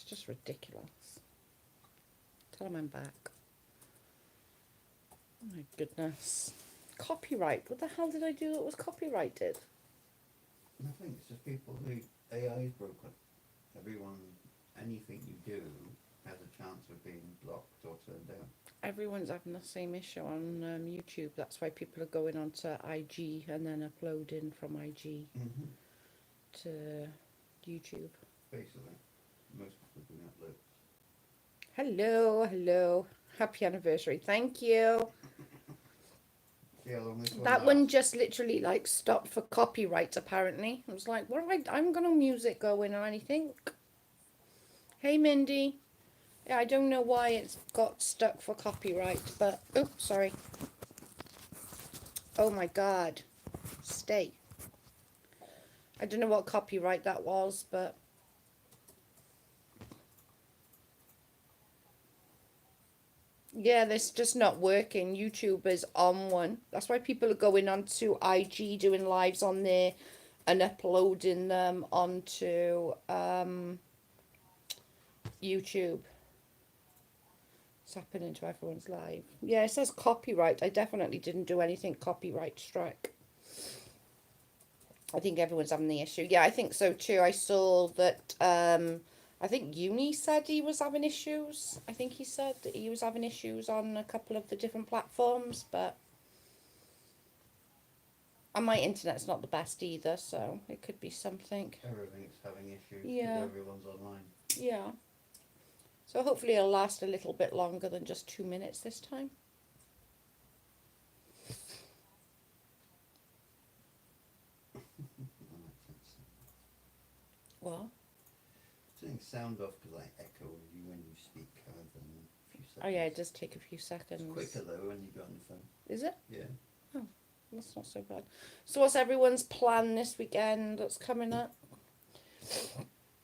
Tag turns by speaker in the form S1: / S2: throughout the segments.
S1: It's just ridiculous. Tell them I'm back. Oh my goodness. Copyright. What the hell did I do that was copyrighted?
S2: Nothing. It's just people who AI is broken. Everyone, anything you do has a chance of being blocked or turned down.
S1: Everyone's having the same issue on YouTube. That's why people are going onto IG and then uploading from IG to YouTube.
S2: Basically, most people are doing uploads.
S1: Hello, hello. Happy anniversary. Thank you.
S2: See how long this one
S1: That
S2: lasts?
S1: one just literally like stopped for copyright apparently. I was like, what do I haven't got no music going or anything. Hey Mindy. Yeah, I don't know why it's got stuck for copyright, but oh, sorry. Oh my god. Stay. I don't know what copyright that was, but yeah, this just not working. YouTube is on one. That's why people are going onto IG, doing lives on there and uploading them onto YouTube. It's happening to everyone's live. Yeah, it says copyright. I definitely didn't do anything copyright strike. I think everyone's having the issue. Yeah, I think so too. I saw that I think Uni said he was having issues. I think he said that he was having issues on a couple of the different platforms, but and my internet's not the best either, so it could be something.
S2: Everything's having issues
S1: Yeah.
S2: because everyone's online.
S1: Yeah. So hopefully it'll last a little bit longer than just 2 minutes this time. What?
S2: Turning sound off because I echo you when you speak rather than a few seconds.
S1: Oh yeah, it does take a few seconds.
S2: It's quicker though when you go on the phone.
S1: Is it?
S2: Yeah.
S1: Oh, that's not so bad. So what's everyone's plan this weekend that's coming up?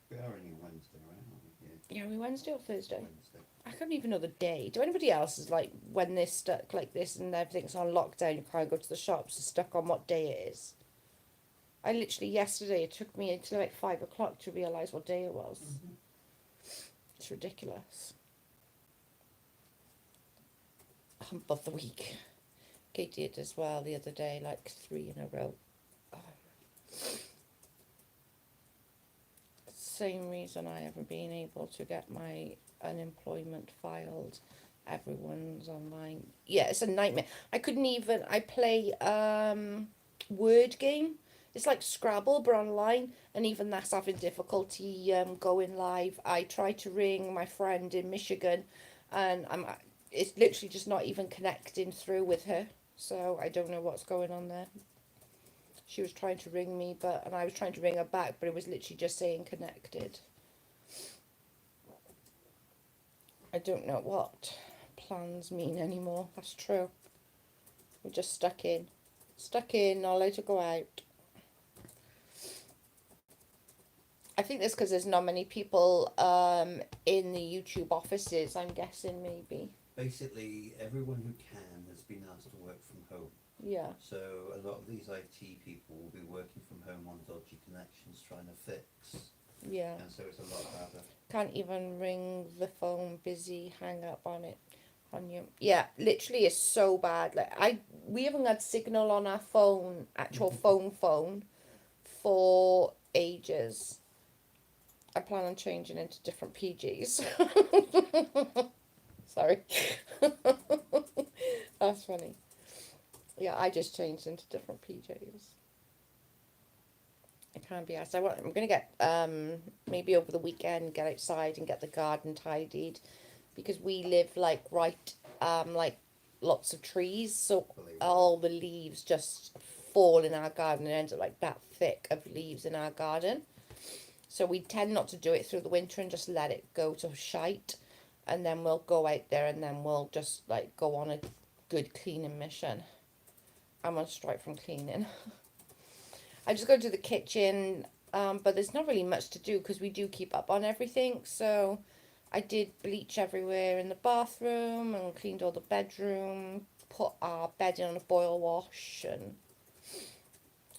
S2: We are only Wednesday, right? Aren't we?
S1: Yeah, are we Wednesday or Thursday?
S2: Wednesday.
S1: I can't even know the day. Do anybody else is like when they're stuck like this and everything's on lockdown, you can't go to the shops, are stuck on what day it is? I literally yesterday it took me until like 5 o'clock to realise what day it was. It's ridiculous. Hump of the week. Katie did as well the other day, like 3 in a row. Same reason I haven't been able to get my unemployment filed. Everyone's online. Yeah, it's a nightmare. I couldn't even. I play word game. It's like Scrabble but online, and even that's having difficulty going live. I tried to ring my friend in Michigan, and it's literally just not even connecting through with her. So I don't know what's going on there. She was trying to ring me, and I was trying to ring her back, but it was literally just saying connected. I don't know what plans mean anymore. That's true. We're just stuck in. Stuck in, not allowed to go out. I think that's because there's not many people in the YouTube offices, I'm guessing, maybe.
S2: Basically, everyone who can has been asked to work from home.
S1: Yeah.
S2: So a lot of these IT people will be working from home on dodgy connections trying to fix.
S1: Yeah.
S2: And so it's a lot harder.
S1: Can't even ring the phone, busy, hang up on it. On you. Yeah, literally it's so bad. Like we haven't had signal on our phone, actual phone for ages. I plan on changing into different PGs. Sorry. That's funny. Yeah, I just changed into different PJs. I can't be asked. I'm going to get, maybe over the weekend, get outside and get the garden tidied. Because we live, like, right, like, lots of trees. So all the leaves just fall in our garden and ends up, like, that thick of leaves in our garden. So we tend not to do it through the winter and just let it go to shite. And then we'll go out there and then we'll just, like, go on a good cleaning mission. I'm on strike from cleaning. I just go to the kitchen, but there's not really much to do because we do keep up on everything. So I did bleach everywhere in the bathroom and cleaned all the bedroom, put our bed in on a boil wash, and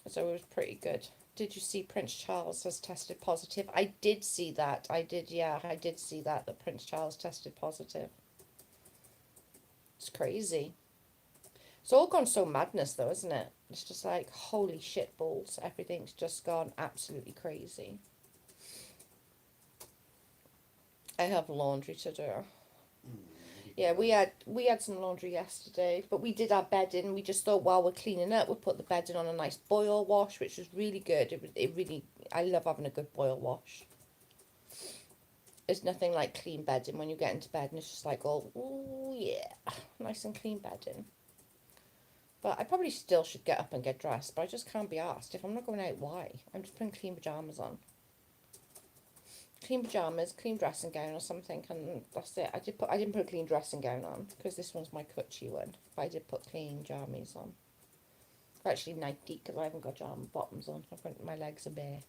S1: so it was pretty good. Did you see Prince Charles has tested positive? I did see that. I did see that Prince Charles tested positive. It's crazy. It's all gone so madness though, isn't it? It's just like, holy shit balls. Everything's just gone absolutely crazy. I have laundry to do. Yeah, we had some laundry yesterday, but we did our bedding. We just thought while we're cleaning up, we'll put the bedding on a nice boil wash, which was really good. It really, I love having a good boil wash. There's nothing like clean bedding when you get into bed and it's just like, oh, ooh, yeah, nice and clean bedding. But I probably still should get up and get dressed, but I just can't be asked. If I'm not going out, why? I'm just putting clean pyjamas on. Clean pyjamas, clean dressing gown or something, and that's it. I didn't put a clean dressing gown on because this one's my cutchy one. But I did put clean jammies on. Actually, nighty because I haven't got jam bottoms on. My legs are bare.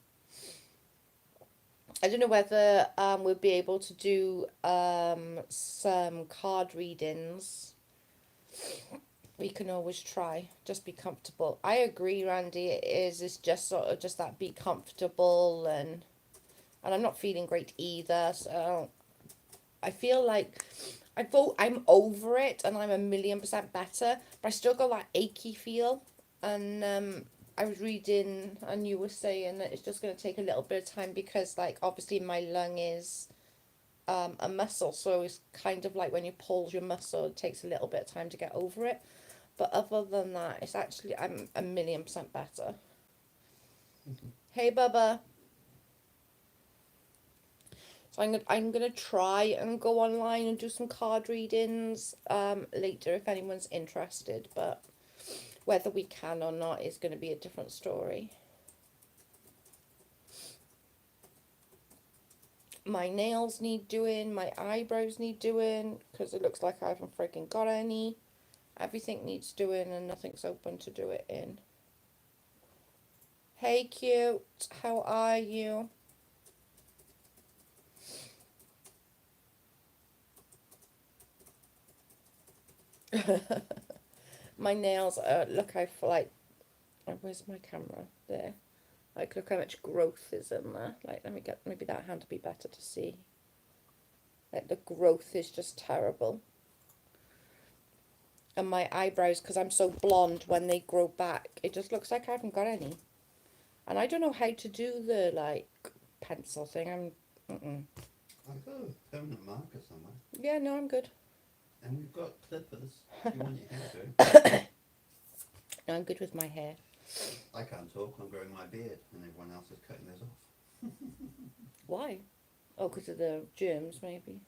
S1: I don't know whether we'll be able to do some card readings. We can always try. Just be comfortable. I agree, Randy. It is. It's just sort of just that be comfortable and I'm not feeling great either. So I feel like I'm over it and I'm 1,000,000% better. But I still got that achy feel. And I was reading and you were saying that it's just going to take a little bit of time because like obviously my lung is a muscle. So it's kind of like when you pull your muscle, it takes a little bit of time to get over it. But other than that, it's actually, I'm 1,000,000% better. Hey, Bubba. So I'm gonna try and go online and do some card readings later if anyone's interested. But whether we can or not is going to be a different story. My nails need doing. My eyebrows need doing because it looks like I haven't freaking got any. Everything needs doing and nothing's open to do it in. Hey, cute. How are you? My nails look how like, where's my camera? There. Like, look how much growth is in there. Like, let me get, maybe that hand to be better to see. Like, the growth is just terrible. And my eyebrows, because I'm so blonde, when they grow back, it just looks like I haven't got any. And I don't know how to do the, like, pencil thing.
S2: I've got a permanent marker somewhere.
S1: Yeah, no, I'm good.
S2: And we've got clippers if you want your hair doing.
S1: No, I'm good with my hair.
S2: I can't talk, I'm growing my beard, and everyone else is cutting theirs off.
S1: Why? Oh, because of the germs, maybe.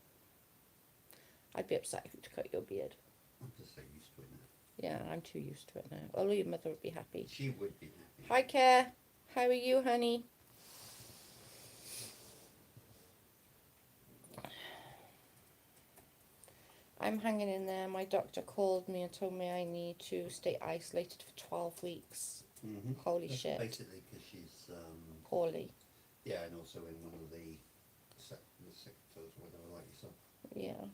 S1: I'd be upset if you cut your beard.
S2: I'm just so used to it now.
S1: Yeah, I'm too used to it now. Although your mother would be happy.
S2: She would be happy.
S1: Hi, Care. How are you, honey? I'm hanging in there. My doctor called me and told me I need to stay isolated for 12 weeks.
S2: Mm-hmm.
S1: Holy
S2: That's
S1: shit.
S2: basically because she's...
S1: poorly.
S2: Yeah, and also in one of the sectors, whatever, like yourself.
S1: Yeah.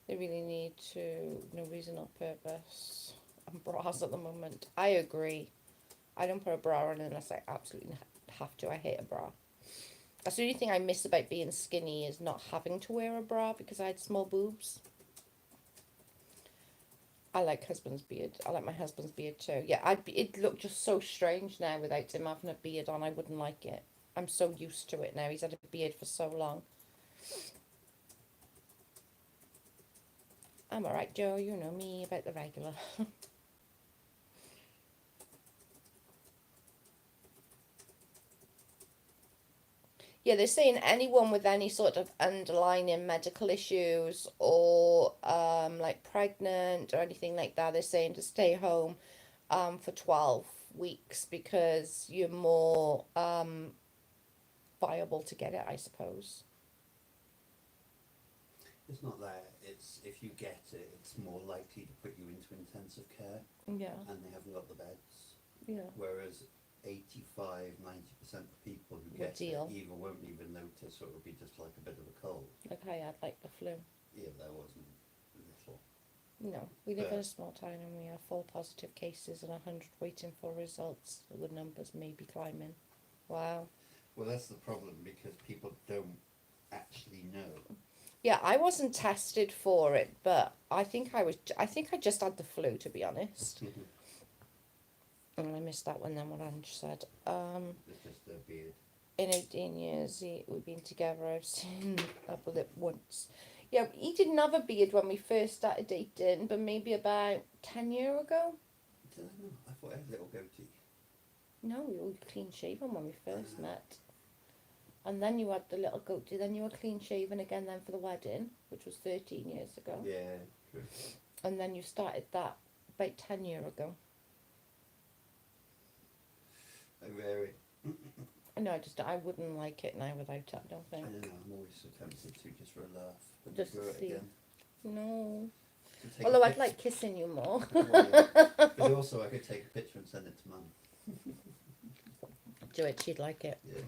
S1: They really need to, no reason or purpose. And bras at the moment. I agree. I don't put a bra on unless I absolutely have to. I hate a bra. That's the only thing I miss about being skinny is not having to wear a bra because I had small boobs. I like husband's beard. I like my husband's beard too. Yeah, it'd look just so strange now without him having a beard on. I wouldn't like it. I'm so used to it now. He's had a beard for so long. I'm alright, Joe. You know me about the regular. Yeah, they're saying anyone with any sort of underlying medical issues or like pregnant or anything like that, they're saying to stay home for 12 weeks because you're more viable to get it, I suppose.
S2: It's not that, it's if you get it, it's more likely to put you into intensive care.
S1: Yeah.
S2: And they haven't got the beds.
S1: Yeah.
S2: Whereas 85-90% of people who
S1: Would
S2: get
S1: deal.
S2: it either won't even notice or it'll be just like a bit of a cold.
S1: Like I had, like the flu.
S2: Yeah, that wasn't little.
S1: No, we live in a small town and we have 4 positive cases and 100 waiting for results. The numbers may be climbing. Wow.
S2: Well, that's the problem, because people don't actually know.
S1: Yeah, I wasn't tested for it, but I think I just had the flu, to be honest. And I missed that one then, what Ange said.
S2: It's just their beard.
S1: In 18 years we've been together, I've seen up with it once. Yeah, he didn't have a beard when we first started dating, but maybe about 10 years ago.
S2: Did I not? I thought I had a little goatee.
S1: No, you were clean shaven when we first met. And then you had the little goatee, then you were clean shaven again then for the wedding, which was 13 years ago.
S2: Yeah, true.
S1: And then you started that about 10 years ago.
S2: I vary.
S1: No, I wouldn't like it now without it, I don't
S2: I
S1: think.
S2: don't know, I'm always so tempted to, just for a laugh, but
S1: Just
S2: grow
S1: to
S2: it
S1: see.
S2: again.
S1: No.
S2: To take
S1: Although
S2: a
S1: I'd like kissing you more.
S2: Well, yeah. But also I could take a picture and send it to Mum.
S1: Do it, she'd like it.
S2: Yeah.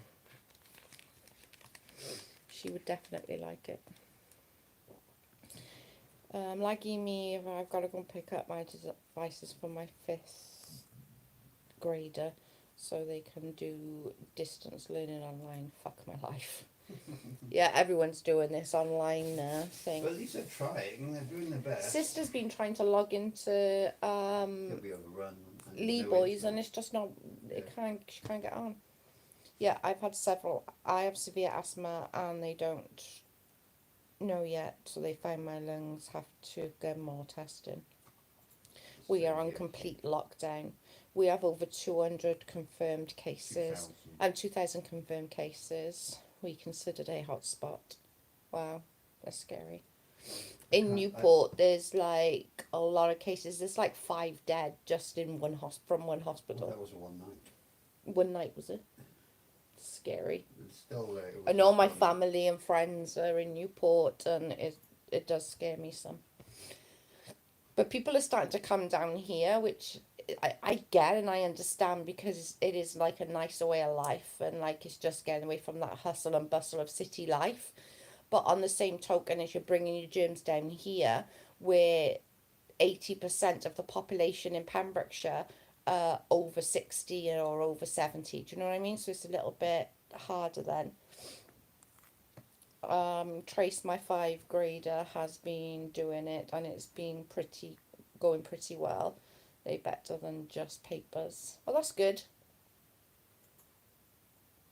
S1: She would definitely like it. Lagging me, I've got to go and pick up my devices for my 5th grader so they can do distance learning online. Fuck my life. Yeah, everyone's doing this online thing.
S2: But at least they're trying, they're doing their best.
S1: Sister's been trying to log into
S2: They'll be overrun. and
S1: Lee
S2: no
S1: Boys,
S2: internet.
S1: and it's just not.
S2: Yeah.
S1: She can't get on. Yeah, I've had several. I have severe asthma, and they don't know yet, so they find my lungs. Have to get more testing. We are on complete lockdown. We have over 200 confirmed cases. 2,000 confirmed cases. We considered a hotspot. Wow, that's scary. In Newport, there's like a lot of cases. There's like 5 dead just in from one
S2: Well,
S1: hospital.
S2: that was one night.
S1: One night, was it? Scary.
S2: It's still there.
S1: I know my family and friends are in Newport, and it does scare me some. But people are starting to come down here, which I get and I understand, because it is like a nicer way of life, and like it's just getting away from that hustle and bustle of city life. But on the same token, as you're bringing your germs down here, where 80% of the population in Pembrokeshire are over 60 or over 70, do you know what I mean? So it's a little bit harder then. Trace, my 5 grader, has been doing it, and it's been going pretty well. They better than just papers. Well, that's good.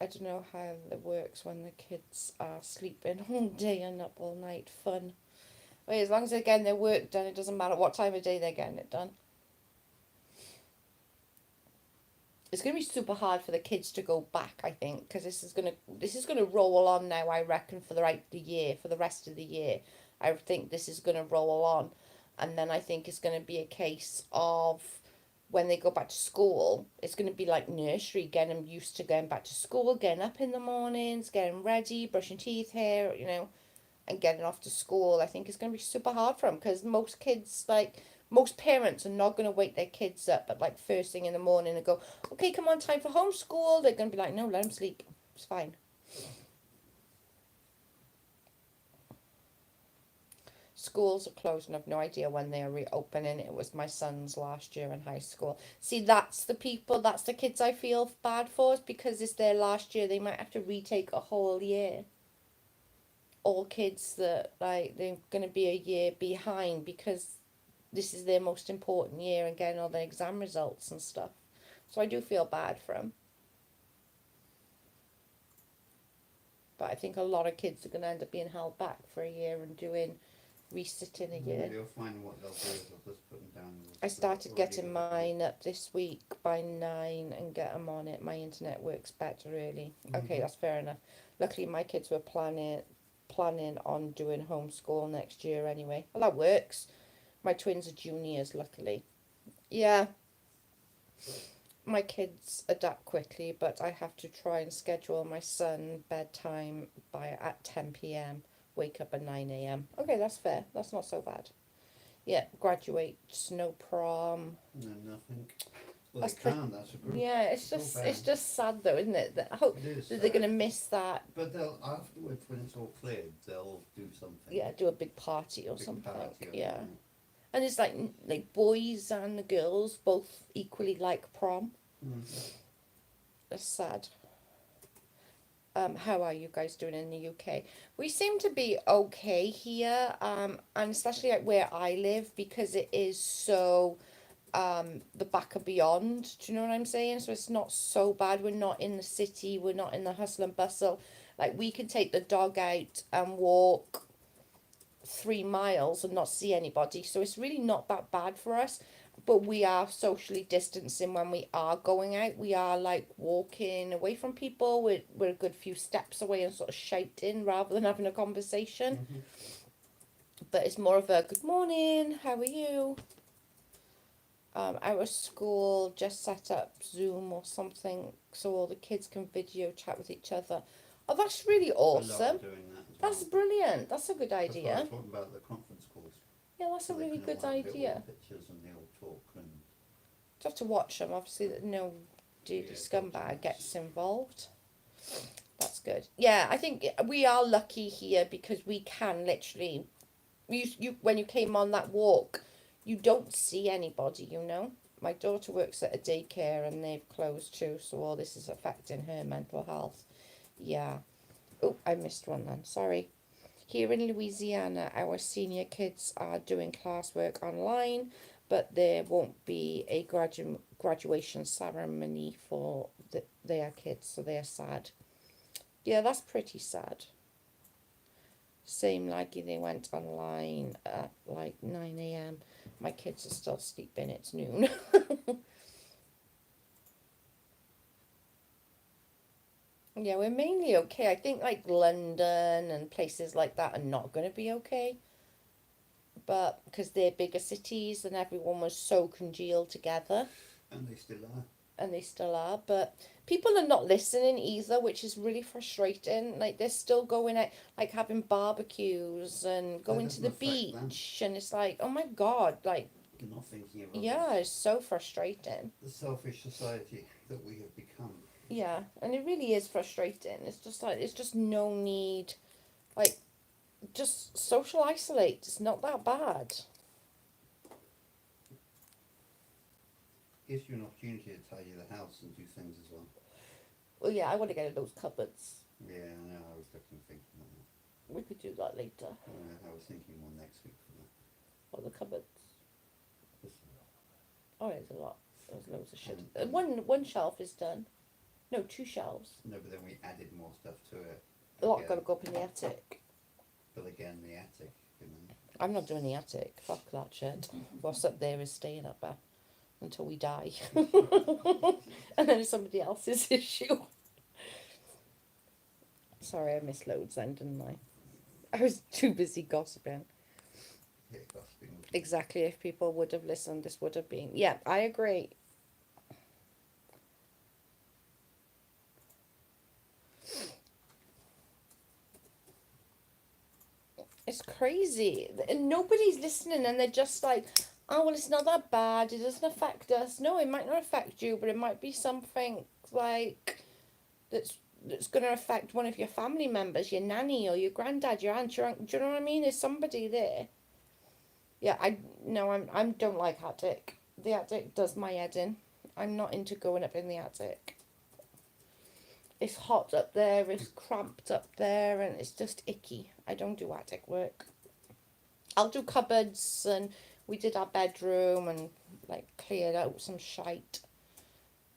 S1: I don't know how it works when the kids are sleeping all day and up all night. Fun. Wait, as long as they're getting their work done, it doesn't matter what time of day they're getting it done. It's going to be super hard for the kids to go back, I think, because this is going to roll on now, I reckon, for the rest of the year. I think this is going to roll on, and then I think it's going to be a case of when they go back to school, it's going to be like nursery, getting them used to going back to school, getting up in the mornings, getting ready, brushing teeth, hair, and getting off to school. I think it's going to be super hard for them, because most parents are not going to wake their kids up at like first thing in the morning and go, okay, come on, time for homeschool. They're going to be like, no, let them sleep. It's fine. Schools are closed, and I've no idea when they are reopening. It was my son's last year in high school. See, that's the kids I feel bad for, is because it's their last year. They might have to retake a whole year. All kids that, like, they're going to be a year behind, because this is their most important year, and getting all the exam results and stuff. So I do feel bad for them. But I think a lot of kids are going to end up being held back for a year and doing resitting a year.
S2: You'll find what they'll do is they'll just put them down.
S1: I started getting mine up this week by 9 and get them on it. My internet works better, really. Okay, that's fair enough. Luckily, my kids were planning on doing homeschool next year anyway. Well, that works. My twins are juniors, luckily. Yeah. My kids adapt quickly, but I have to try and schedule my son bedtime at 10 p.m. Wake up at 9 a.m. Okay, that's fair. That's not so bad. Yeah, graduates, no prom.
S2: No, nothing. Well, that's that's a group.
S1: Yeah, it's just sad though, isn't it? That I hope that they're gonna miss that.
S2: But they'll afterwards, when it's all cleared, they'll do something.
S1: Yeah, do a big party or something. Yeah.
S2: Something.
S1: And it's like boys and the girls both equally like prom.
S2: Mm.
S1: That's sad. How are you guys doing in the UK? We seem to be okay here, and especially like where I live because it is so the back of beyond. Do you know what I'm saying? So it's not so bad. We're not in the city. We're not in the hustle and bustle. Like we can take the dog out and walk 3 miles and not see anybody. So it's really not that bad for us. But we are socially distancing when we are going out. We are like walking away from people. We're a good few steps away and sort of shouting rather than having a conversation.
S2: Mm-hmm.
S1: But it's more of a good morning, how are you? Our school just set up Zoom or something so all the kids can video chat with each other. Oh, that's really
S2: A lot
S1: awesome.
S2: are doing that as
S1: That's
S2: well.
S1: brilliant. That's a good
S2: That's why I
S1: idea.
S2: was talking about the conference calls.
S1: Yeah, that's a
S2: So they
S1: really
S2: can all
S1: good
S2: have little
S1: idea.
S2: pictures and they all talk and
S1: Just have to watch them. Obviously, that no dirty
S2: Yeah,
S1: scumbag
S2: documents.
S1: gets involved. That's good. Yeah, I think we are lucky here because we can literally. You when you came on that walk, you don't see anybody. You know, my daughter works at a daycare and they've closed too, so all this is affecting her mental health. Yeah. Oh, I missed one then. Sorry. Here in Louisiana, our senior kids are doing classwork online, but there won't be a graduation ceremony for their kids, so they're sad. Yeah, that's pretty sad. Same like they went online at like 9 a.m. My kids are still sleeping, it's noon. Yeah, we're mainly okay. I think like London and places like that are not going to be okay. But because they're bigger cities and everyone was so congealed together,
S2: they still are.
S1: and they still are. But people are not listening either, which is really frustrating. Like they're still going out, like having barbecues and going to
S2: doesn't
S1: the
S2: affect them.
S1: beach, and it's like, oh my God, like
S2: You're not thinking of
S1: yeah,
S2: others.
S1: it's so frustrating.
S2: The selfish society that we have become.
S1: Yeah, and it really is frustrating. It's just like it's just no need, like just social isolate. It's not that bad.
S2: Gives you an opportunity to tidy the house and do things as well.
S1: Well, yeah, I want to get those cupboards.
S2: Yeah, I know. I was thinking of that.
S1: We could do that later.
S2: I was thinking one next week for that.
S1: Or the cupboards.
S2: Just a lot.
S1: Oh, there's a lot. There's loads of shit.
S2: And-
S1: One shelf is done. No, 2 shelves.
S2: No, but then we added more stuff to it.
S1: A lot
S2: again.
S1: got to go up in the attic.
S2: But again, the attic, you know.
S1: I'm not doing the attic. Fuck that shit. What's up there is staying up there until we die. And then it's somebody else's issue. Sorry, I missed loads then, didn't I? I was too busy gossiping.
S2: Yeah, gossiping.
S1: Exactly, if people would have listened, this would have been... Yeah, I agree. It's crazy. And nobody's listening and they're just like, oh, well, it's not that bad. It doesn't affect us. No, it might not affect you, but it might be something like that's going to affect one of your family members, your nanny or your granddad, your aunt, your uncle. Do you know what I mean? There's somebody there. Yeah, I don't like attic. The attic does my head in. I'm not into going up in the attic. It's hot up there, it's cramped up there, and it's just icky. I don't do attic work. I'll do cupboards, and we did our bedroom and like cleared out some shite.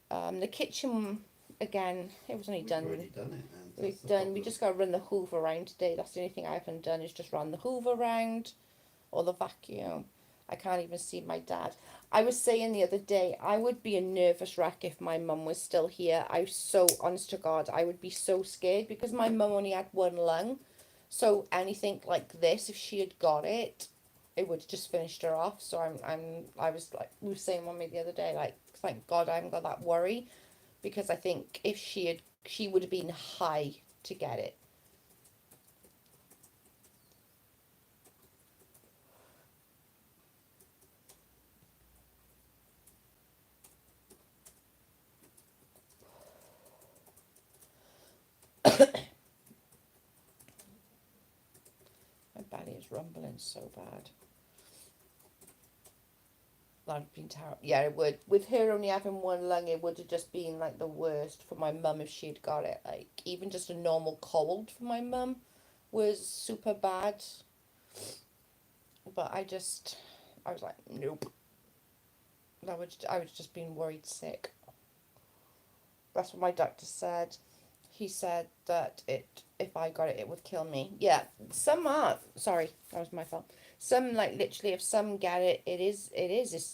S1: The kitchen, again, it was only done.
S2: We've already done it. And
S1: We've
S2: that's the
S1: done. We
S2: problem.
S1: just got to run the Hoover around today. That's the only thing I haven't done is just run the Hoover around, or the vacuum. I can't even see my dad. I was saying the other day, I would be a nervous wreck if my mum was still here. I was so, honest to God, I would be so scared because my mum only had one lung. So anything like this, if she had got it, it would have just finished her off. So I was like, we were saying one the other day, like, thank God I haven't got that worry, because I think if she would have been high to get it. My belly is rumbling so bad. That'd have been terrible. Yeah, it would. With her only having one lung, it would have just been like the worst for my mum if she'd got it. Like, even just a normal cold for my mum was super bad. But I was like, nope. I was just being worried sick. That's what my doctor said. He said that if I got it, it would kill me. Yeah, some are. Sorry, that was my fault. Some, like, literally, if some get it, it is.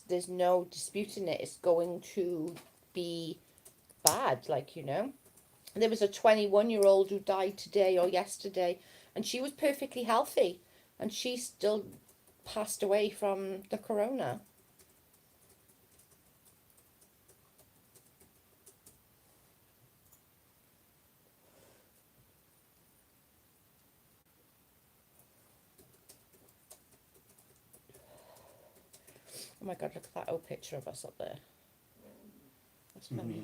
S1: There's no disputing it. It's going to be bad, like, you know. There was a 21-year-old who died today or yesterday, and she was perfectly healthy, and she still passed away from the corona. Oh my God, look at that old picture of us up there. That's funny.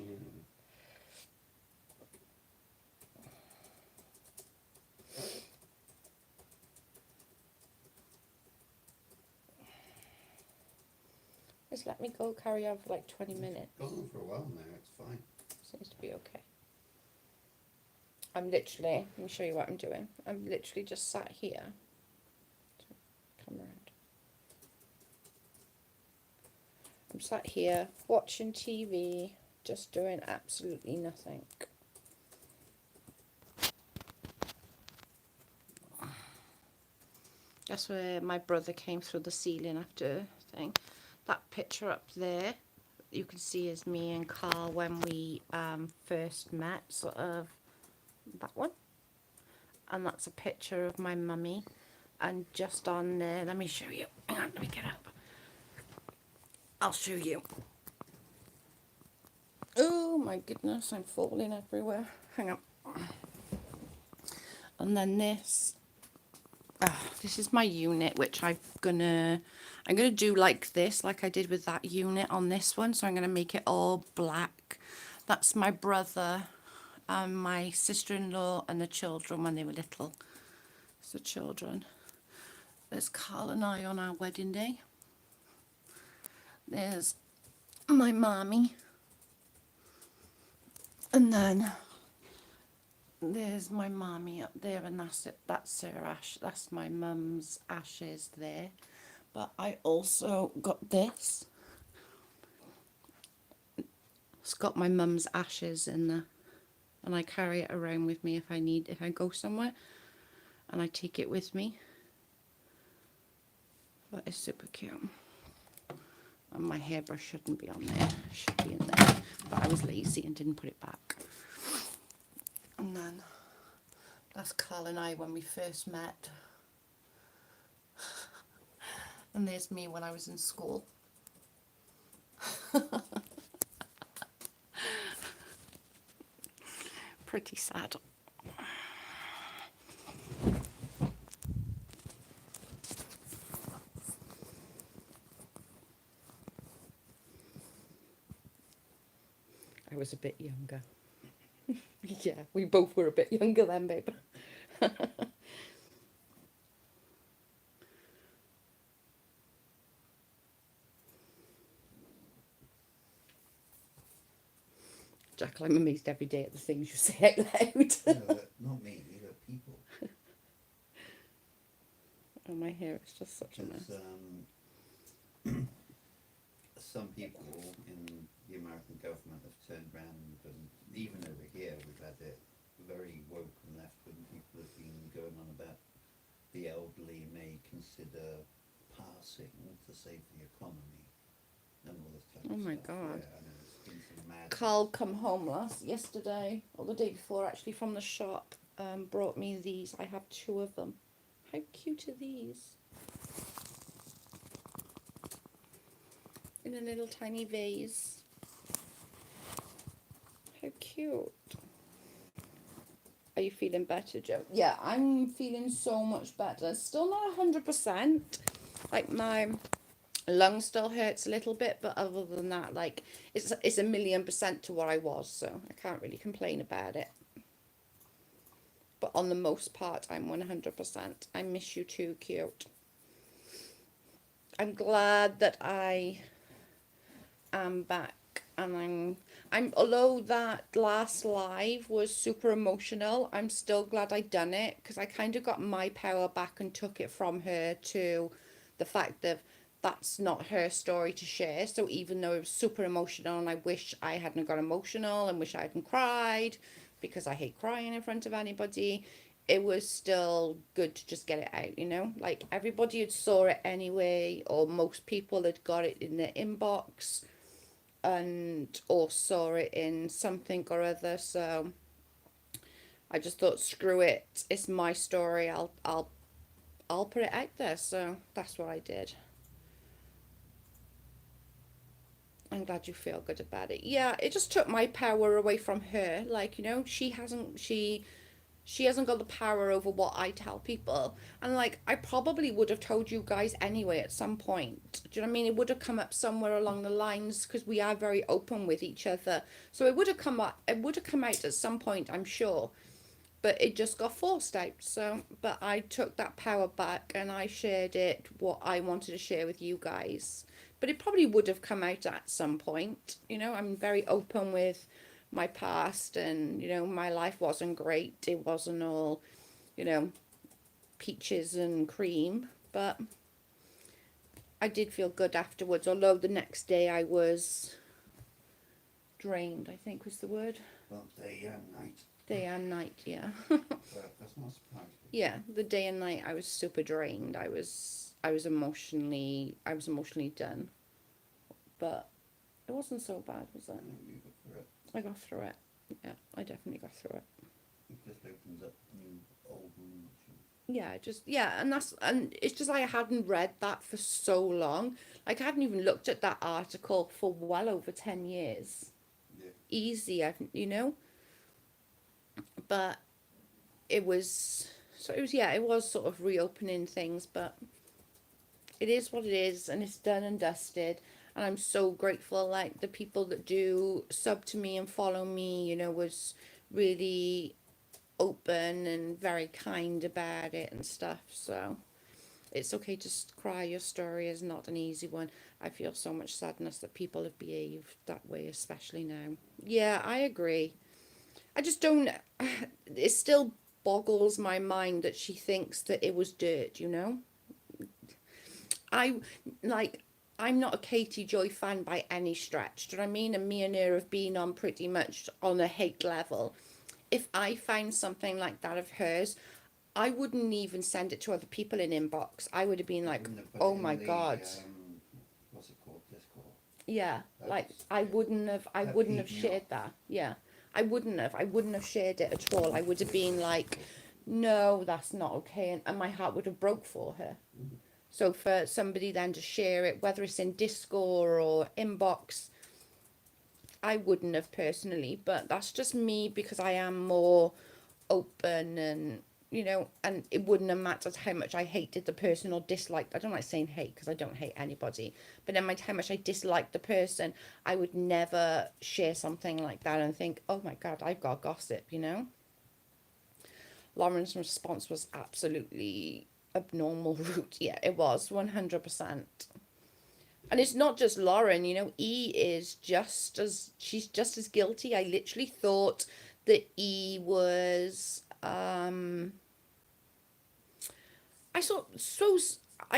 S1: Just let me go carry on for like 20 minutes.
S2: Gone on for a while now, it's fine.
S1: Seems to be okay. I'm literally, let me show you what I'm doing. I'm literally just sat here. Come around. I'm sat here watching TV, just doing absolutely nothing. That's where my brother came through the ceiling after thing. That picture up there, you can see is me and Carl when we first met, sort of that one. And that's a picture of my mummy. And just on there, let me show you. Hang on, let me get up. I'll show you. Oh my goodness, I'm falling everywhere. Hang on. And then this. This is my unit, which I'm gonna do like this, like I did with that unit on this one. So I'm gonna make it all black. That's my brother, my sister-in-law, and the children when they were little. It's the children. There's Carl and I on our wedding day. There's my mommy. And then there's my mommy up there, and that's it. That's her ash. That's my mum's ashes there. But I also got this. It's got my mum's ashes in there, and I carry it around with me if I go somewhere, and I take it with me. But it's super cute. And my hairbrush shouldn't be on there. It should be in there. But I was lazy and didn't put it back. And then that's Carl and I when we first met. And there's me when I was in school. Pretty sad. I was a bit younger. Yeah, we both were a bit younger then, babe. Jackal, I'm amazed every day at the things you say out loud.
S2: No, not me, these are people.
S1: Oh, my hair is just such a mess.
S2: Some people in the American government have turned around, and even over here we've had it very woke and left when people have been going on about the elderly may consider passing to save the economy and all this type of stuff.
S1: Oh my God.
S2: Yeah, I know, it's been some mad.
S1: Carl come home yesterday, or the day before actually, from the shop, brought me these. I have 2 of them. How cute are these? In a little tiny vase. How cute. Are you feeling better, Joe? Yeah, I'm feeling so much better. Still not 100%. Like, my lung still hurts a little bit, but other than that, like, it's 1,000,000% to what I was, so I can't really complain about it. But on the most part, I'm 100%. I miss you too, cute. I'm glad that I am back, and I'm although that last live was super emotional, I'm still glad I done it, because I kind of got my power back and took it from her to the fact that that's not her story to share. So even though it was super emotional, and I wish I hadn't got emotional and wish I hadn't cried, because I hate crying in front of anybody, it was still good to just get it out, you know? Like, everybody had saw it anyway, or most people had got it in their inbox, and or saw it in something or other. So I just thought, screw it, it's my story, I'll put it out there. So that's what I did. I'm glad you feel good about it. Yeah, it just took my power away from her. Like, you know, she hasn't got the power over what I tell people. And like, I probably would have told you guys anyway at some point. Do you know what I mean? It would have come up somewhere along the lines, because we are very open with each other. So it would have come up, it would have come out at some point, I'm sure. But it just got forced out. So, but I took that power back and I shared it, what I wanted to share with you guys. But it probably would have come out at some point. You know, I'm very open with my past, and, you know, my life wasn't great. It wasn't all, you know, peaches and cream. But I did feel good afterwards, although the next day I was drained, I think was the word.
S2: Well, day and night.
S1: Day and night, yeah.
S2: That's not surprising.
S1: Yeah, the day and night I was super drained. I was emotionally done. But it wasn't so bad, was it?
S2: No, you got through it.
S1: I got through it. Yeah, I definitely got through it.
S2: It just opens up new old wounds.
S1: Yeah, and it's just, I hadn't read that for so long. Like, I hadn't even looked at that article for well over 10 years.
S2: Yeah.
S1: Easy, you know? But it was, so it was, yeah, it was sort of reopening things, but it is what it is, and it's done and dusted. And I'm so grateful, like, the people that do sub to me and follow me, you know, was really open and very kind about it and stuff. So it's okay to cry. Your story is not an easy one. I feel so much sadness that people have behaved that way, especially now. Yeah, I agree. I just don't, it still boggles my mind that she thinks that it was dirt, you know? I, like, I'm not a Katie Joy fan by any stretch. Do you know what I mean? And me and her have been on pretty much on a hate level. If I found something like that of hers, I wouldn't even send it to other people in inbox. I would have been like, oh my God.
S2: What's it called? Discord.
S1: Yeah, like, I wouldn't have shared that. Yeah. I wouldn't have shared it at all. I would have been like, no, that's not okay. And my heart would have broke for her.
S2: Mm-hmm.
S1: So for somebody then to share it, whether it's in Discord or inbox, I wouldn't have personally, but that's just me, because I am more open, and, you know, and it wouldn't have mattered how much I hated the person or disliked. I don't like saying hate, because I don't hate anybody, but then how much I disliked the person, I would never share something like that and think, oh my God, I've got gossip, you know. Lauren's response was absolutely abnormal, rude. Yeah, it was 100%. And it's not just Lauren, you know, she's just as guilty. I literally thought that E was, I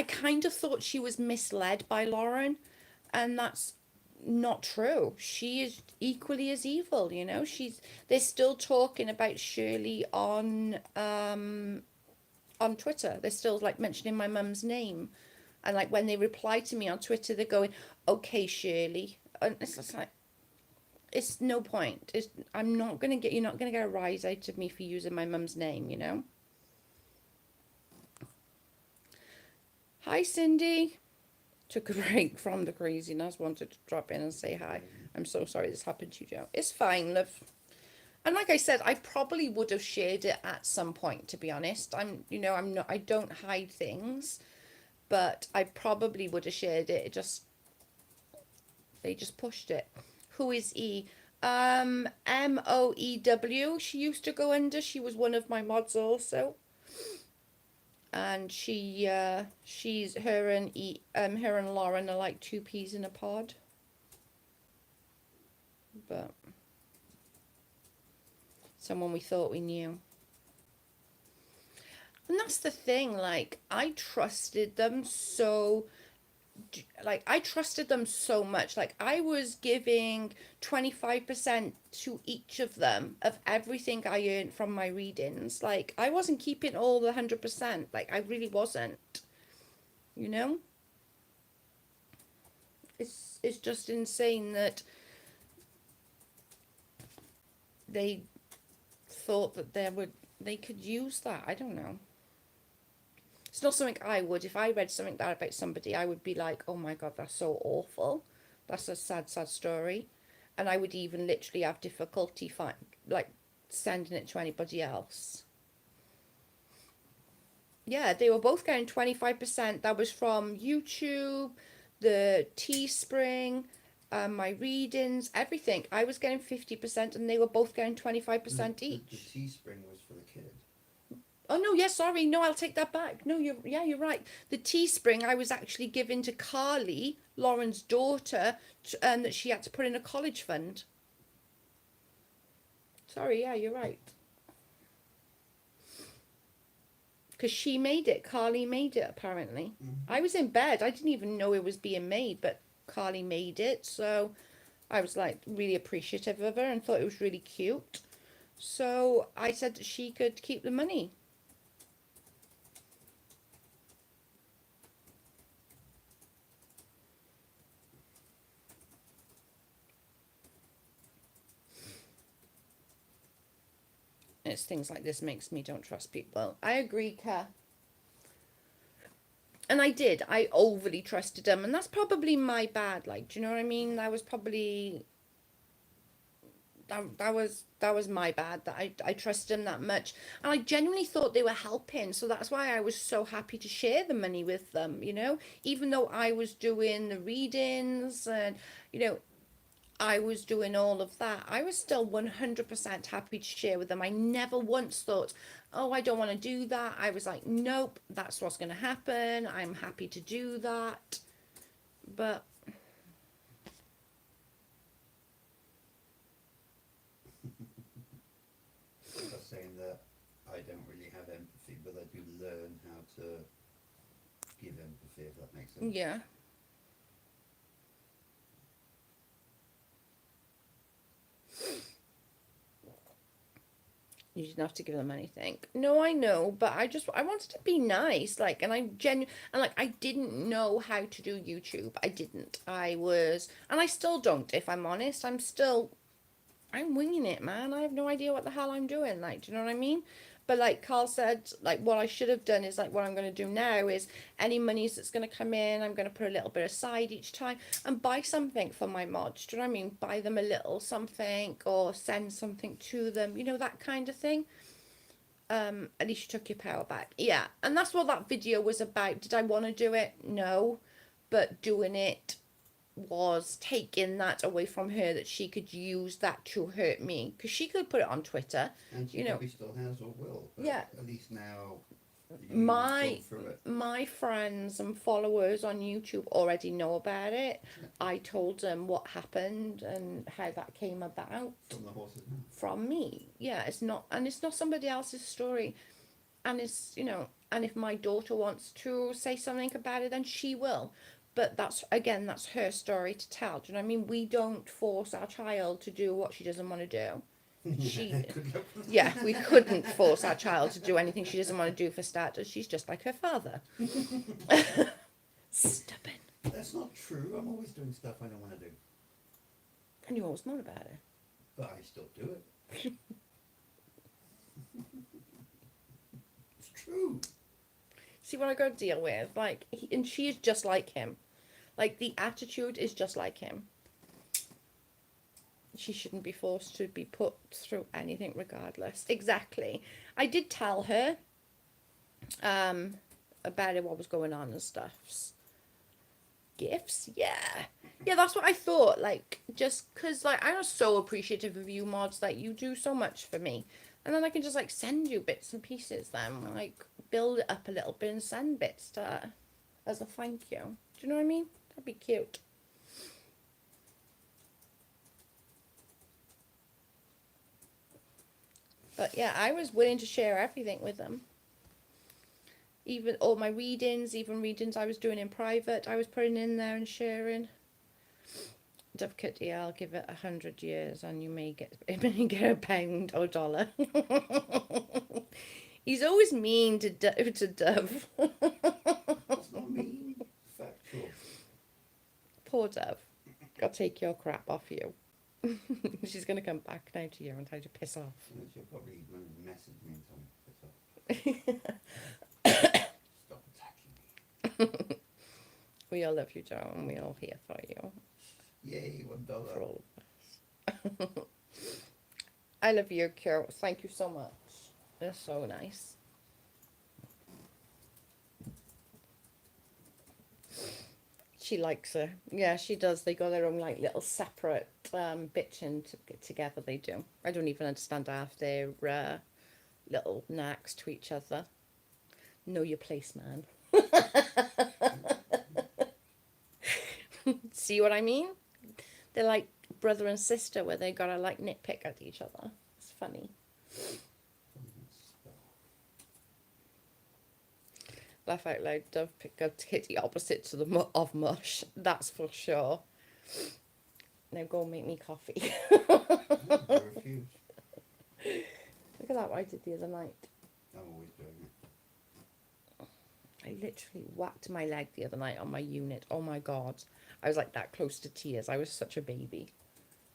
S1: kind of thought she was misled by Lauren, and that's not true. She is equally as evil, you know. They're still talking about Shirley on Twitter. They're still, like, mentioning my mum's name. And, like, when they reply to me on Twitter, they're going, okay, Shirley. And it's just like, it's no point. You're not going to get a rise out of me for using my mum's name, you know? Hi, Cindy. Took a break from the craziness. Wanted to drop in and say hi. I'm so sorry this happened to you, Joe. It's fine, love. And like I said, I probably would have shared it at some point, to be honest. I don't hide things. But I probably would have shared it. They just pushed it. Who is E? MOEW. She used to go under. She was one of my mods also. And her and Lauren are like two peas in a pod. but someone we thought we knew. And that's the thing, like, I trusted them so, I trusted them so much. Like, I was giving 25% to each of them of everything I earned from my readings. Like, I wasn't keeping all the 100%. Like, I really wasn't, you know? It's just insane that they thought that they could use that. I don't know. It's not something I would. If I read something bad about somebody, I would be like, oh my God, that's so awful. That's a sad, sad story. And I would even literally have difficulty sending it to anybody else. Yeah, they were both getting 25%. That was from YouTube, the Teespring, my readings, everything. I was getting 50% and they were both getting 25% each.
S2: The Teespring was for the kid.
S1: Oh no, yeah, sorry, no, I'll take that back. No, you're right. The Teespring I was actually giving to Carly, Lauren's daughter, that she had to put in a college fund. Sorry, yeah, you're right. Because she made it. Carly made it, apparently. I was in bed. I didn't even know it was being made, but Carly made it. So I was like really appreciative of her and thought it was really cute. So I said that she could keep the money. It's things like this makes me don't trust people. I agree, Ka. And I did. I overly trusted them, and that's probably my bad. Like, do you know what I mean? That was probably that was my bad, that I trusted them that much, and I genuinely thought they were helping. So that's why I was so happy to share the money with them. You know, even though I was doing the readings and I was doing all of that, I was still 100% happy to share with them. I never once thought, oh, I don't want to do that. I was like, nope, that's what's going to happen. I'm happy to do that. But
S2: I'm not saying that I don't really have empathy, but I do learn how to give empathy, if that makes sense.
S1: yeah. You didn't have to give them anything. No, I know, but I wanted to be nice, like, and I didn't know how to do YouTube. I didn't. And I still don't, if I'm honest. I'm winging it, man. I have no idea what the hell I'm doing. Like, do you know what I mean? But like Carl said, like what I should have done is like what I'm going to do now is any monies that's going to come in, I'm going to put a little bit aside each time and buy something for my mods. Do you know what I mean? Buy them a little something or send something to them, that kind of thing. At least you took your power back. Yeah, and that's what that video was about. Did I want to do it? No, but doing it was taking that away from her, that she could use that to hurt me, because she could put it on Twitter,
S2: And she probably still has or will. But
S1: yeah.
S2: At least now
S1: My
S2: thought through it.
S1: my friends and followers on YouTube already know about it. I told them what happened and how that came about.
S2: From the horse's mouth.
S1: From me. Yeah, it's not somebody else's story. And it's, and if my daughter wants to say something about it, then she will. But that's her story to tell. Do you know what I mean? We don't force our child to do what she doesn't want to do. We couldn't force our child to do anything she doesn't want to do, for starters. She's just like her father. Stubborn.
S2: That's not true. I'm always doing stuff I don't want to do.
S1: And you always moan about it.
S2: But I still do it. It's true.
S1: See what I got to deal with? Like, and she is just like him. Like, the attitude is just like him. She shouldn't be forced to be put through anything regardless. Exactly. I did tell her about it, what was going on and stuff. Gifts? Yeah. Yeah, that's what I thought. Like, just because, like, I'm so appreciative of you mods. Like, you do so much for me. And then I can just, like, send you bits and pieces then. Like, build it up a little bit and send bits to her as a thank you. Do you know what I mean? That'd be cute. But yeah, I was willing to share everything with them. Even all my readings, even readings I was doing in private, I was putting in there and sharing. Dove Kitty, I'll give it 100 years and you may get a pound or dollar. He's always mean to Dove.
S2: It's not mean, factual.
S1: Poor Dove. I'll take your crap off you. She's going to come back now to you and tell you to piss off.
S2: And she'll probably message me and tell me to piss off. Stop attacking me.
S1: We all love you, Joe, and we're all here for you.
S2: Yay, $1.
S1: For all of us. I love you, Kyo. Thank you so much. They're so nice. She likes her. Yeah, she does. They got their own like little separate bitching together. They do. I don't even understand half their little knacks to each other. Know your place, man. See what I mean? They're like brother and sister where they gotta like nitpick at each other. It's funny. Laugh out loud, Dove hit the opposite to the of mush. That's for sure. Now go and make me coffee.
S2: I refuse.
S1: Look at that, what I did the other night.
S2: I'm always doing it.
S1: I literally whacked my leg the other night on my unit. Oh my God. I was like that close to tears. I was such a baby.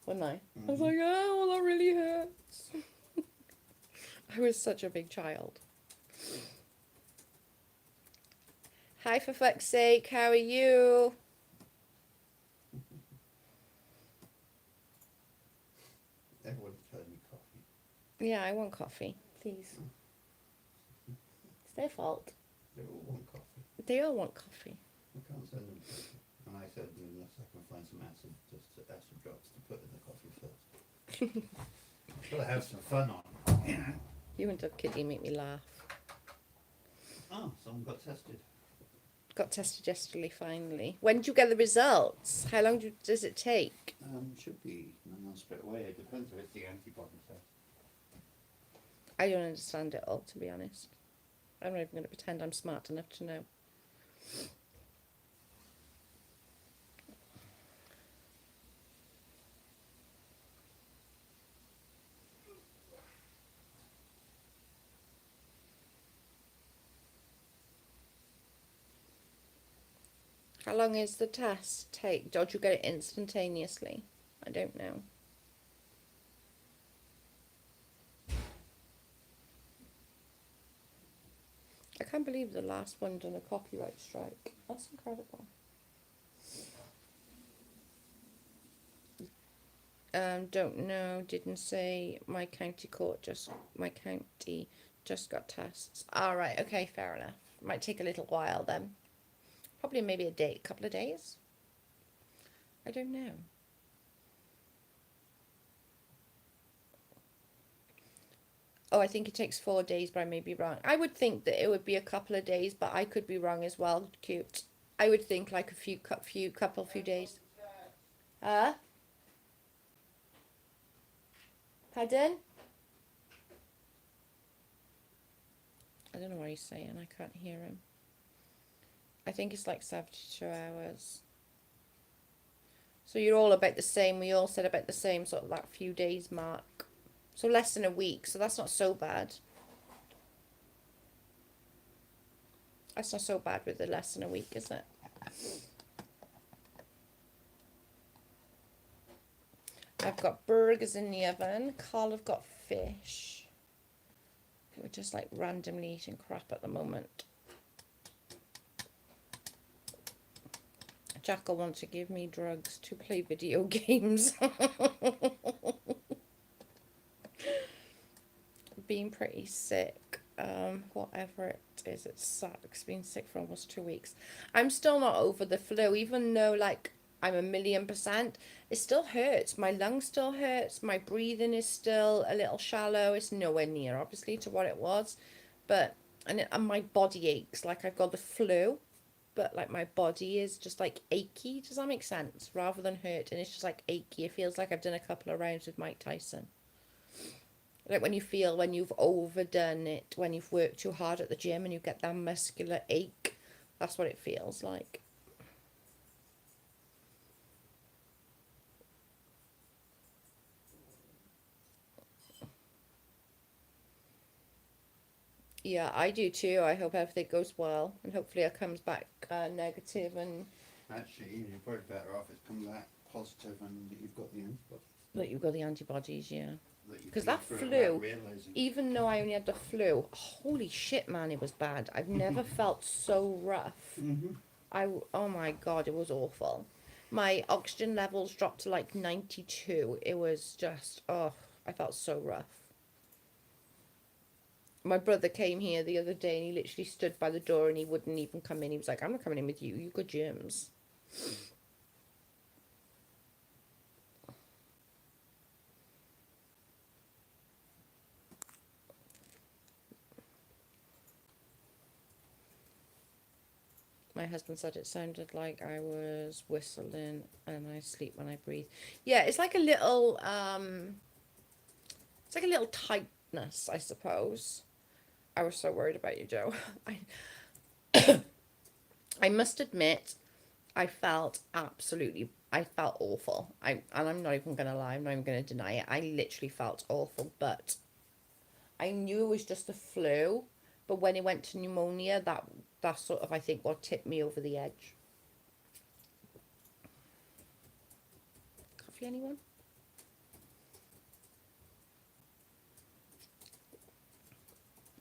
S1: Wasn't I? I was like, oh, well, that really hurts. I was such a big child. Hi, for fuck's sake. How are you?
S2: Everyone's telling me coffee.
S1: Yeah, I want coffee. Please. It's their fault.
S2: They all want coffee.
S1: They all want coffee.
S2: I can't send them coffee. And I said, unless I can find some acid drops to put in the coffee first. Gotta have some fun on, you know.
S1: You and Dove Kitty make me laugh.
S2: Oh, someone got tested.
S1: Got tested yesterday, finally. When did you get the results? How long does it take?
S2: Should be not straight away. It depends if it's the antibody test.
S1: I don't understand it all, to be honest. I'm not even going to pretend I'm smart enough to know. How long is the test take? Don't you get it instantaneously? I don't know. I can't believe the last one done a copyright strike. That's incredible. Don't know. Didn't say. My county just got tests. All right. Okay. Fair enough. Might take a little while then. Probably maybe a couple of days. I don't know. Oh, I think it takes 4 days, but I may be wrong. I would think that it would be a couple of days, but I could be wrong as well. Cute. I would think like a few days. Huh? Pardon? I don't know what he's saying. I can't hear him. I think it's like 72 hours. So you're all about the same. We all said about the same sort of that few days mark. So less than a week. So that's not so bad. That's not so bad with the less than a week, is it? I've got burgers in the oven. Carl have got fish. We're just like randomly eating crap at the moment. Jack will want to give me drugs to play video games. Being pretty sick. Whatever it is, it sucks. Being sick for almost 2 weeks. I'm still not over the flu, even though like I'm 1,000,000%. It still hurts. My lungs still hurts. My breathing is still a little shallow. It's nowhere near, obviously, to what it was. But and my body aches like I've got the flu. But like my body is just like achy. Does that make sense? Rather than hurt, and it's just like achy. It feels like I've done a couple of rounds with Mike Tyson. Like when you feel when you've overdone it, when you've worked too hard at the gym and you get that muscular ache. That's what it feels like. Yeah, I do too. I hope everything goes well, and hopefully it comes back negative, and
S2: Actually, you're probably better off it's come back positive and you've got the antibodies.
S1: that you've got the antibodies, yeah.
S2: That you
S1: Because
S2: feel
S1: that
S2: through it
S1: flu,
S2: without realising.
S1: even though I only had the flu, holy shit, man, it was bad. I've never felt so rough. Oh my God, it was awful. My oxygen levels dropped to like 92. It was just, oh, I felt so rough. My brother came here the other day and he literally stood by the door and he wouldn't even come in. He was like, I'm not coming in with you. You got germs. My husband said it sounded like I was whistling and I sleep when I breathe. Yeah, it's like a little, it's like a little tightness, I suppose. I was so worried about you, Joe. I must admit, I felt awful. And I'm not even gonna lie, I'm not even gonna deny it. I literally felt awful, but I knew it was just a flu. But when it went to pneumonia, that's sort of, I think, what tipped me over the edge. Coffee, anyone?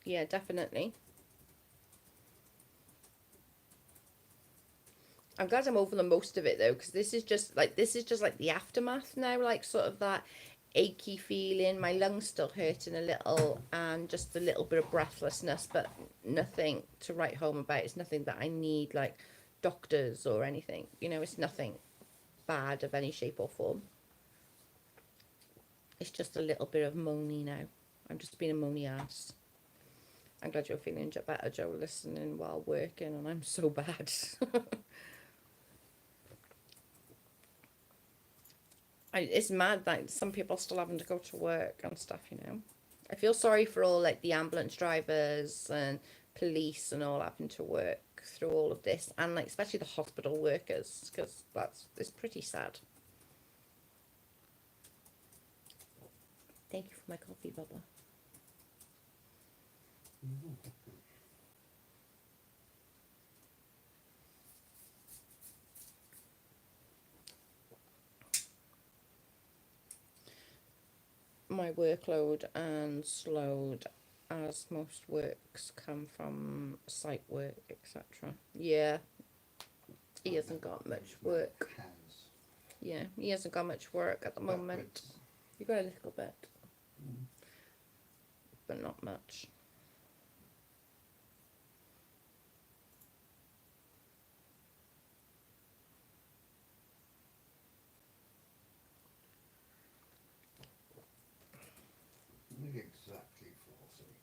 S1: Yeah, definitely. I'm glad I'm over the most of it though, because this is just like the aftermath now, like sort of that achy feeling. My lungs still hurting a little, and just a little bit of breathlessness, but nothing to write home about. It's nothing that I need like doctors or anything. You know, it's nothing bad of any shape or form. It's just a little bit of moany now. I'm just being a moany ass. I'm glad you're feeling better, Joe, listening while working, and I'm so bad. It's mad that some people are still having to go to work and stuff, you know. I feel sorry for all like the ambulance drivers and police and all having to work through all of this, and like especially the hospital workers, because it's pretty sad. Thank you for my coffee, Bubba. My workload and slowed as most works come from site work, etc. Yeah, he hasn't got much work. Yeah, he hasn't got much work at the moment. You got a little bit, but not much.
S2: Exactly for sake.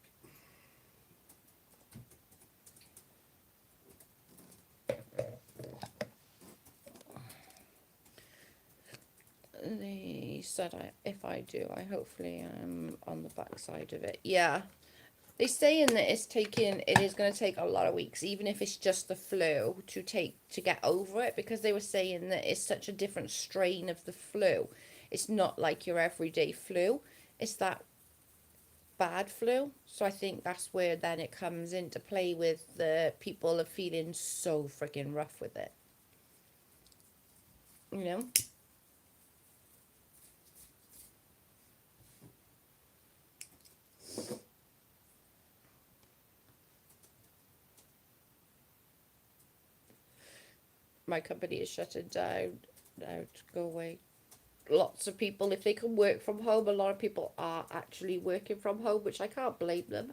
S1: They said if I do, I hopefully am on the backside of it. Yeah, they're saying that it is going to take a lot of weeks, even if it's just the flu, to get over it, because they were saying that it's such a different strain of the flu. It's not like your everyday flu. It's that bad flu. So I think that's where then it comes into play with the people are feeling so freaking rough with it. You know? My company is shutting down. Now to go away. Lots of people, if they can work from home, a lot of people are actually working from home, which I can't blame them.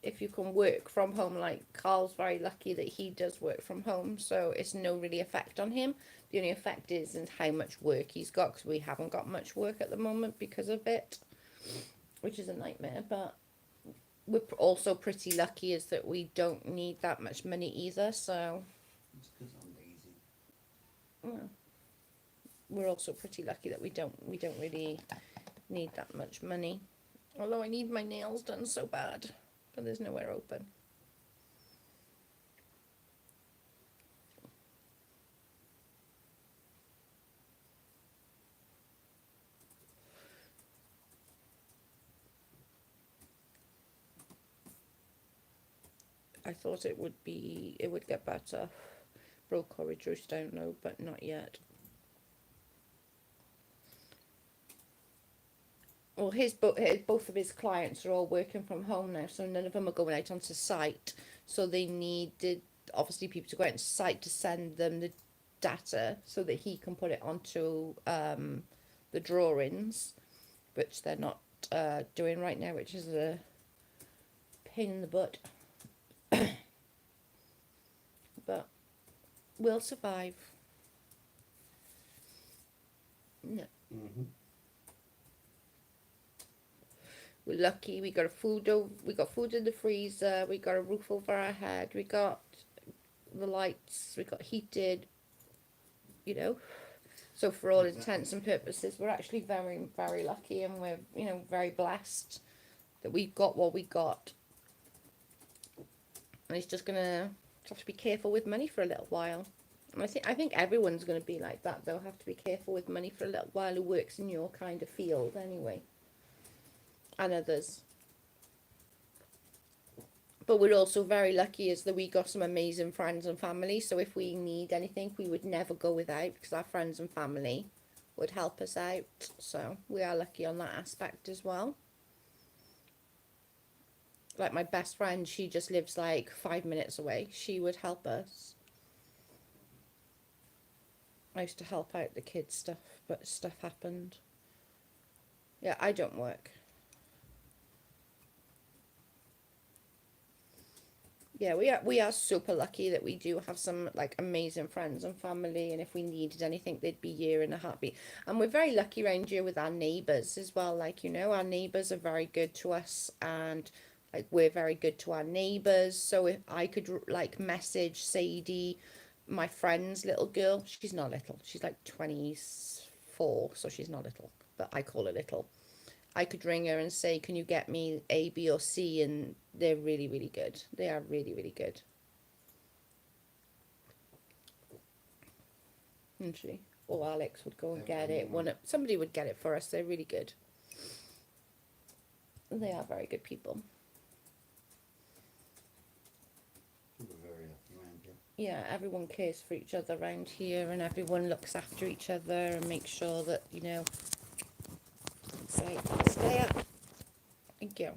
S1: If you can work from home, like Carl's very lucky that he does work from home, so it's no really effect on him. The only effect is in how much work he's got, because we haven't got much work at the moment because of it, which is a nightmare. But we're also pretty lucky is that we don't need that much money either, so
S2: It's because I'm lazy.
S1: well, we're also pretty lucky that we don't really need that much money. Although I need my nails done so bad, but there's nowhere open. I thought it would get better. Broke or reduced, I don't know, but not yet. Well, both of his clients are all working from home now, so none of them are going out onto site. So they needed, obviously, people to go out on site to send them the data so that he can put it onto the drawings, which they're not doing right now, which is a pain in the butt. But we'll survive. No.
S2: Mm-hmm.
S1: We're lucky. We got food in the freezer. We got a roof over our head. We got the lights. We got heated. You know, so for all intents and purposes, we're actually very, very lucky, and we're very blessed that we got what we got. And it's just gonna have to be careful with money for a little while. And I think everyone's gonna be like that. They'll have to be careful with money for a little while who works in your kind of field anyway. And others. But we're also very lucky is that we got some amazing friends and family. So if we need anything, we would never go without, because our friends and family would help us out. So we are lucky on that aspect as well. Like my best friend, she just lives like 5 minutes away. She would help us. I used to help out the kids stuff, but stuff happened. Yeah, I don't work. Yeah, we are super lucky that we do have some like amazing friends and family, and if we needed anything, they'd be here in a heartbeat. And we're very lucky around here with our neighbours as well. Like, our neighbours are very good to us, and like we're very good to our neighbours. So if I could like message Sadie, my friend's little girl, she's not little, she's like 24, so she's not little, but I call her little. I could ring her and say, can you get me A, B, or C? And they're really, really good. They are really, really good. Isn't she? Or Alex would go and get it. Somebody would get it for us. They're really good. They are very good people.
S2: We're very lucky around here.
S1: Yeah, everyone cares for each other around here, and everyone looks after each other and makes sure that, stay up. Thank you.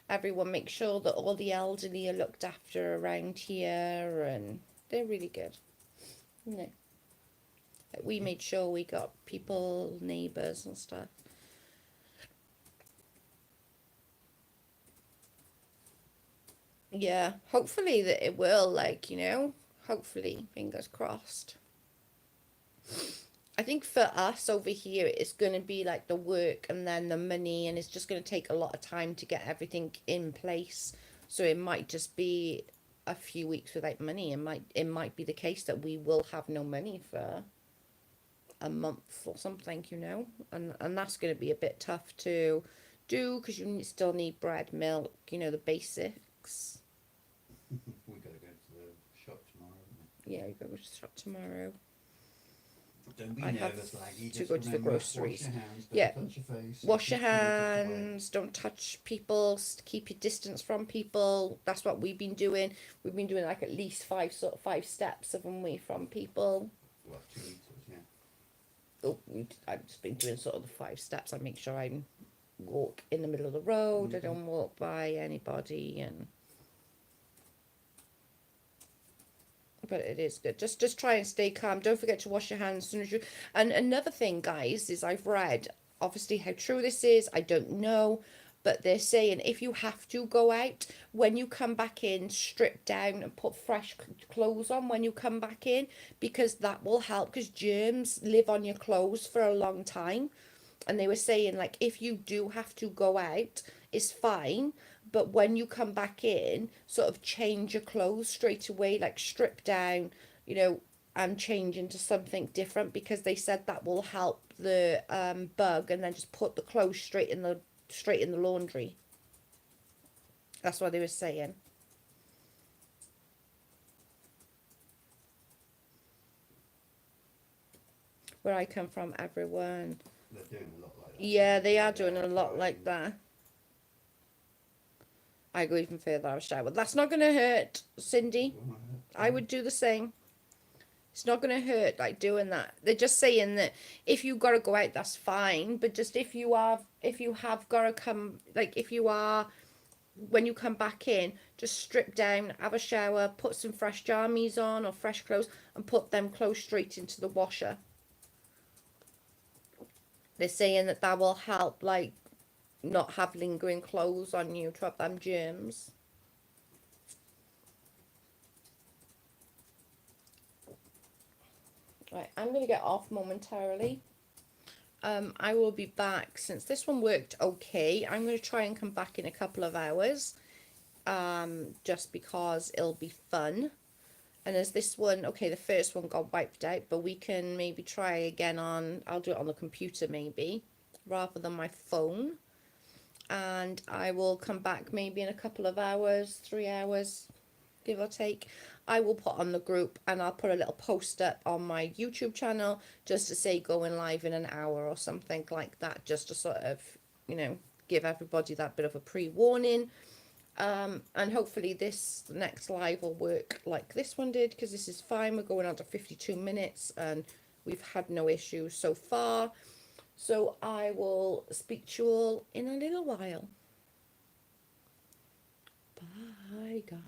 S1: Everyone makes sure that all the elderly are looked after around here, and they're really good. We made sure we got people, neighbours and stuff. Yeah, hopefully that it will, hopefully, fingers crossed. I think for us over here, it's going to be like the work and then the money, and it's just going to take a lot of time to get everything in place. So it might just be a few weeks without money. It might be the case that we will have no money for a month or something, and that's going to be a bit tough to do, because you still need bread, milk, the basics.
S2: We gotta go to the shop tomorrow.
S1: Yeah, you go to the shop tomorrow.
S2: Don't be
S1: I have
S2: nervous, Laggy.
S1: to
S2: Just
S1: go to the
S2: remember,
S1: groceries.
S2: Wash your hands, don't
S1: Yeah.
S2: touch your face.
S1: Wash your
S2: keep your distance away.
S1: hands, don't touch people, keep your distance from people. That's what we've been doing. We've been doing like at least five steps of away from people.
S2: What, 2 meters, yeah.
S1: Oh, I've just been doing sort of the 5 steps. I make sure I walk in the middle of the road. I don't walk by anybody, but it is good. Just try and stay calm. Don't forget to wash your hands as soon as you. And another thing, guys, is I've read, obviously how true this is, I don't know, but they're saying if you have to go out, when you come back in, strip down and put fresh clothes on when you come back in, because that will help, because germs live on your clothes for a long time. And they were saying, like, if you do have to go out, it's fine, but when you come back in, sort of change your clothes straight away, like strip down, and change into something different, because they said that will help the bug, and then just put the clothes straight in the straight in the laundry. That's what they were saying. Where I come from, everyone.
S2: They're doing a lot like that.
S1: Yeah, they are doing a lot like that. I go even further, have a shower. That's not going to hurt, Cindy. I would do the same. It's not going to hurt, like, doing that. They're just saying that if you got to go out, that's fine. But just if you have got to come, like, if you are, when you come back in, just strip down, have a shower, put some fresh jammies on or fresh clothes, and put them clothes straight into the washer. They're saying that will help, like, not have lingering clothes on you, to have them germs. Right, I'm going to get off momentarily. I will be back. Since this one worked okay, I'm going to try and come back in a couple of hours, just because it'll be fun. And as this one, okay, the first one got wiped out, but we can maybe try again on, I'll do it on the computer maybe, rather than my phone. And I will come back maybe in a couple of hours, 3 hours, give or take. I will put on the group, and I'll put a little post up on my YouTube channel just to say going live in an hour or something like that, just to sort of, you know, give everybody that bit of a pre-warning. And hopefully this next live will work like this one did, because this is fine. We're going on to 52 minutes and we've had no issues so far. So I will speak to you all in a little while. Bye, guys.